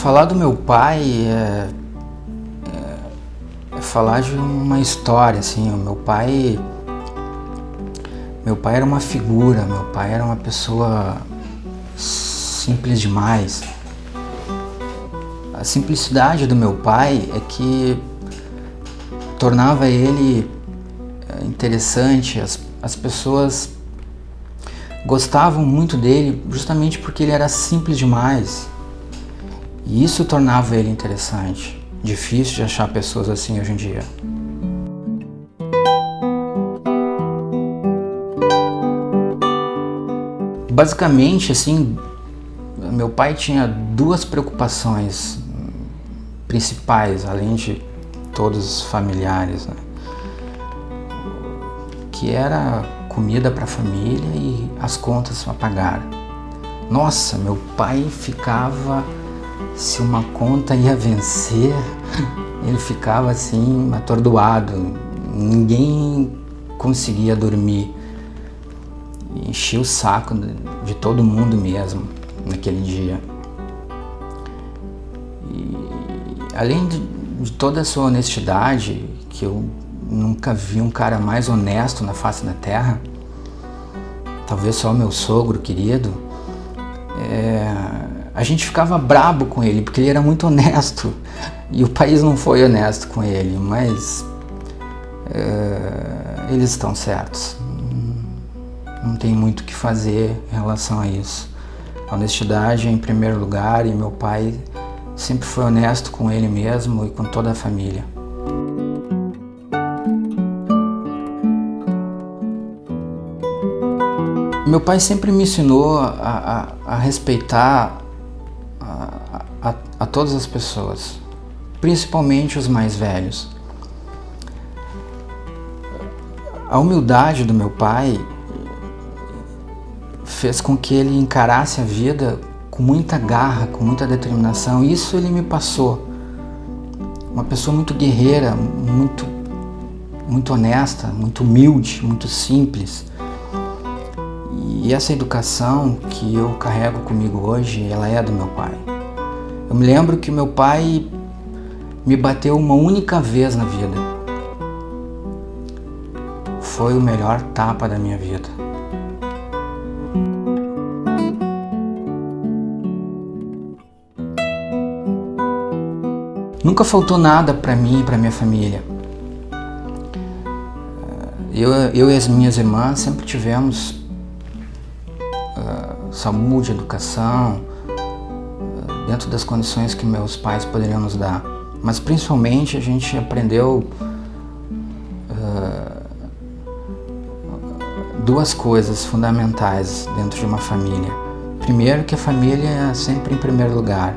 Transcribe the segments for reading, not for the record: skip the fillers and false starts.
Falar do meu pai é falar de uma história, assim. O meu pai era uma figura, meu pai era uma pessoa simples demais. A simplicidade do meu pai é que tornava ele interessante. As pessoas gostavam muito dele justamente porque ele era simples demais. E isso tornava ele interessante. Difícil de achar pessoas assim hoje em dia. Basicamente, assim, meu pai tinha duas preocupações principais, além de todos os familiares, né? Que era comida para a família e as contas a pagar. Nossa, meu pai ficava, se uma conta ia vencer, ele ficava assim atordoado, ninguém conseguia dormir. Enchia o saco de todo mundo mesmo naquele dia. E além de toda a sua honestidade, que eu nunca vi um cara mais honesto na face da terra, talvez só o meu sogro querido, a gente ficava brabo com ele, porque ele era muito honesto, e o país não foi honesto com ele, mas eles estão certos. Não tem muito o que fazer em relação a isso. A honestidade é em primeiro lugar, e meu pai sempre foi honesto com ele mesmo e com toda a família. Meu pai sempre me ensinou a respeitar a todas as pessoas, principalmente os mais velhos. A humildade do meu pai fez com que ele encarasse a vida com muita garra, com muita determinação. Isso ele me passou. Uma pessoa muito guerreira, muito honesta, muito humilde, muito simples. E essa educação que eu carrego comigo hoje, ela é do meu pai. Eu me lembro que meu pai me bateu uma única vez na vida. Foi o melhor tapa da minha vida. Nunca faltou nada para mim e para minha família. Eu e as minhas irmãs sempre tivemos saúde, educação, dentro das condições que meus pais poderiam nos dar. Mas principalmente a gente aprendeu duas coisas fundamentais dentro de uma família. Primeiro, que a família é sempre em primeiro lugar.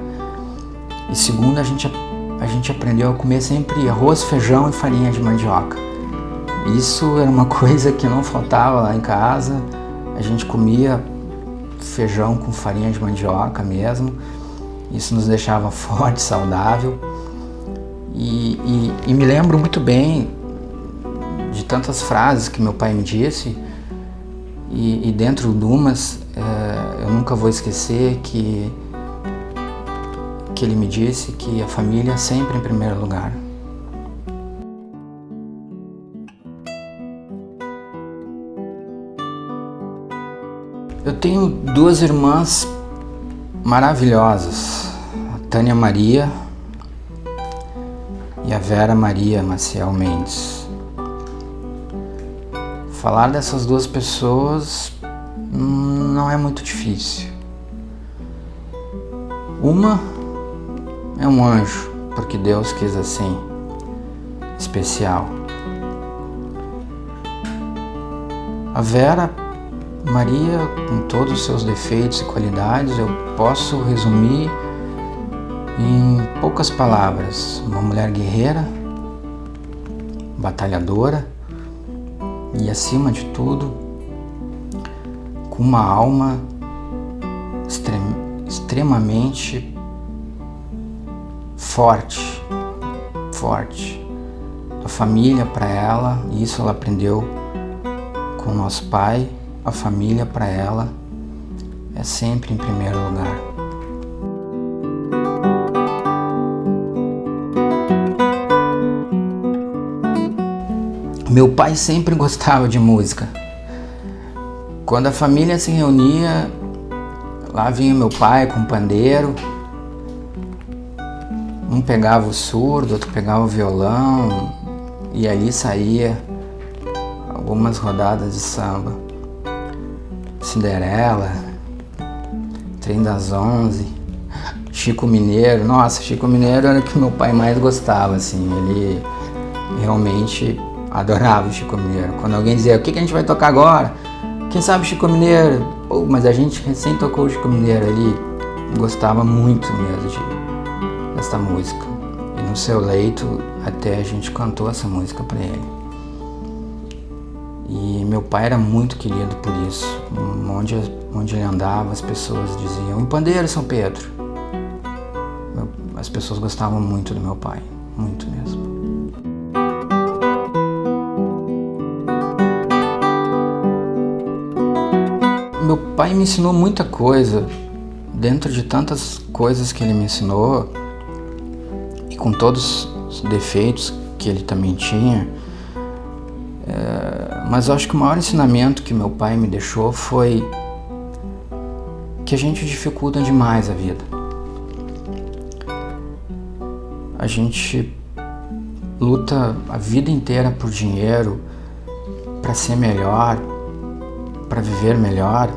E segundo, a gente aprendeu a comer sempre arroz, feijão e farinha de mandioca. Isso era uma coisa que não faltava lá em casa. A gente comia feijão com farinha de mandioca mesmo. Isso nos deixava forte, saudável. E me lembro muito bem de tantas frases que meu pai me disse. E dentro de umas, eu nunca vou esquecer que ele me disse que a família é sempre em primeiro lugar. Eu tenho duas irmãs maravilhosas, a Tânia Maria e a Vera Maria Maciel Mendes. Falar dessas duas pessoas não é muito difícil. Uma é um anjo, porque Deus quis assim, especial. A Vera Maria, com todos os seus defeitos e qualidades, eu posso resumir em poucas palavras: uma mulher guerreira, batalhadora e, acima de tudo, com uma alma extremamente forte. A família para ela, e isso ela aprendeu com o nosso pai, a família para ela é sempre em primeiro lugar. Meu pai sempre gostava de música. Quando a família se reunia, lá vinha meu pai com o pandeiro. Um pegava o surdo, outro pegava o violão, e ali saía algumas rodadas de samba. Cinderela, Trem das 11, Chico Mineiro. Nossa, Chico Mineiro era o que meu pai mais gostava, assim. Ele realmente adorava o Chico Mineiro. Quando alguém dizia, o que a gente vai tocar agora? Quem sabe Chico Mineiro? Pô, mas a gente recém tocou o Chico Mineiro. Ele gostava muito mesmo dessa música. E no seu leito até a gente cantou essa música para ele. E meu pai era muito querido por isso. Onde ele andava, as pessoas diziam, em pandeiro, São Pedro. As pessoas gostavam muito do meu pai, muito mesmo. Meu pai me ensinou muita coisa. Dentro de tantas coisas que ele me ensinou, e com todos os defeitos que ele também tinha, mas eu acho que o maior ensinamento que meu pai me deixou foi que a gente dificulta demais a vida. A gente luta a vida inteira por dinheiro, para ser melhor, para viver melhor,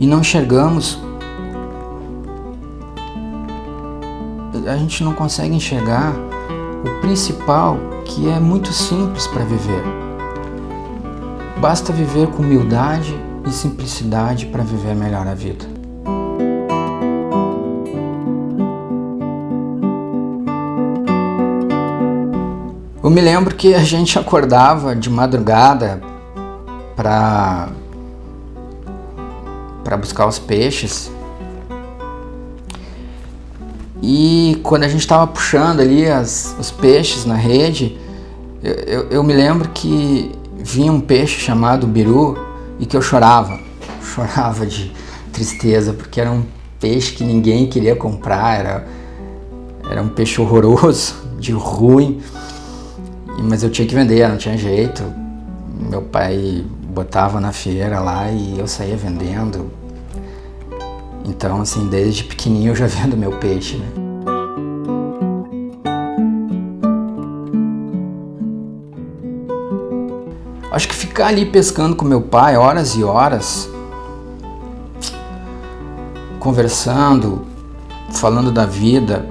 e não enxergamos, a gente não consegue enxergar o principal, que é muito simples para viver. Basta viver com humildade e simplicidade para viver melhor a vida. Eu me lembro que a gente acordava de madrugada para buscar os peixes, e quando a gente estava puxando ali os peixes na rede, eu me lembro que vinha um peixe chamado biru e que eu chorava de tristeza, porque era um peixe que ninguém queria comprar, era um peixe horroroso, de ruim, mas eu tinha que vender, não tinha jeito. Meu pai botava na feira lá e eu saía vendendo. Então, assim, desde pequenininho eu já vendo meu peixe, né? Acho que ficar ali pescando com meu pai horas e horas, conversando, falando da vida,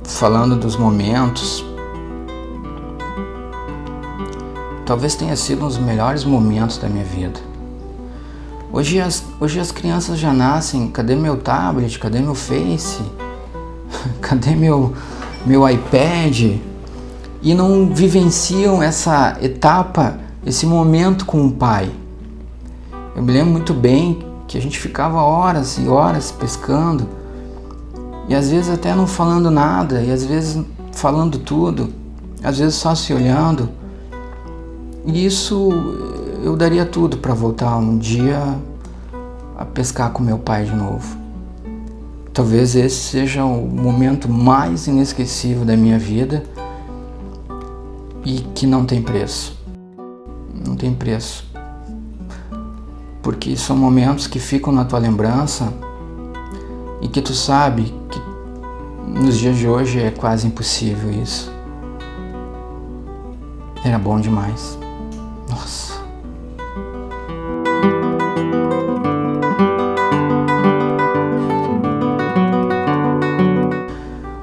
falando dos momentos, talvez tenha sido um dos melhores momentos da minha vida. Hoje as crianças já nascem, cadê meu tablet, cadê meu Face, cadê meu iPad? E não vivenciam essa etapa, esse momento com o pai. Eu me lembro muito bem que a gente ficava horas e horas pescando, e às vezes até não falando nada, e às vezes falando tudo, às vezes só se olhando. E isso eu daria tudo para voltar um dia a pescar com meu pai de novo. Talvez esse seja o momento mais inesquecível da minha vida e que não tem preço. Não tem preço. Porque são momentos que ficam na tua lembrança e que tu sabe que nos dias de hoje é quase impossível isso. Era bom demais. Nossa.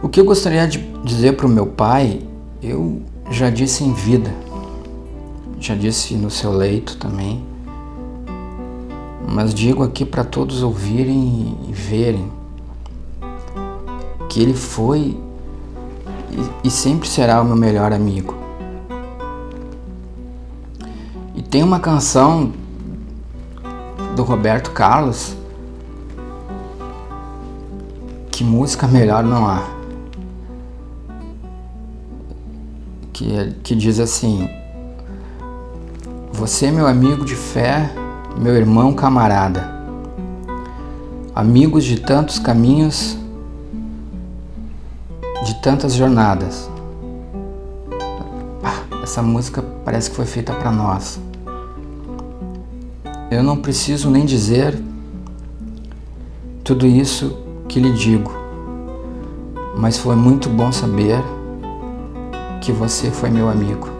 O que eu gostaria de dizer para o meu pai, eu já disse em vida, já disse no seu leito também, mas digo aqui para todos ouvirem e verem que ele foi e sempre será o meu melhor amigo. E tem uma canção do Roberto Carlos, que música melhor não há, que diz assim: você é meu amigo de fé, meu irmão camarada, amigos de tantos caminhos, de tantas jornadas. essa música parece que foi feita para nós. Eu não preciso nem dizer tudo isso que lhe digo, mas foi muito bom saber que você foi meu amigo.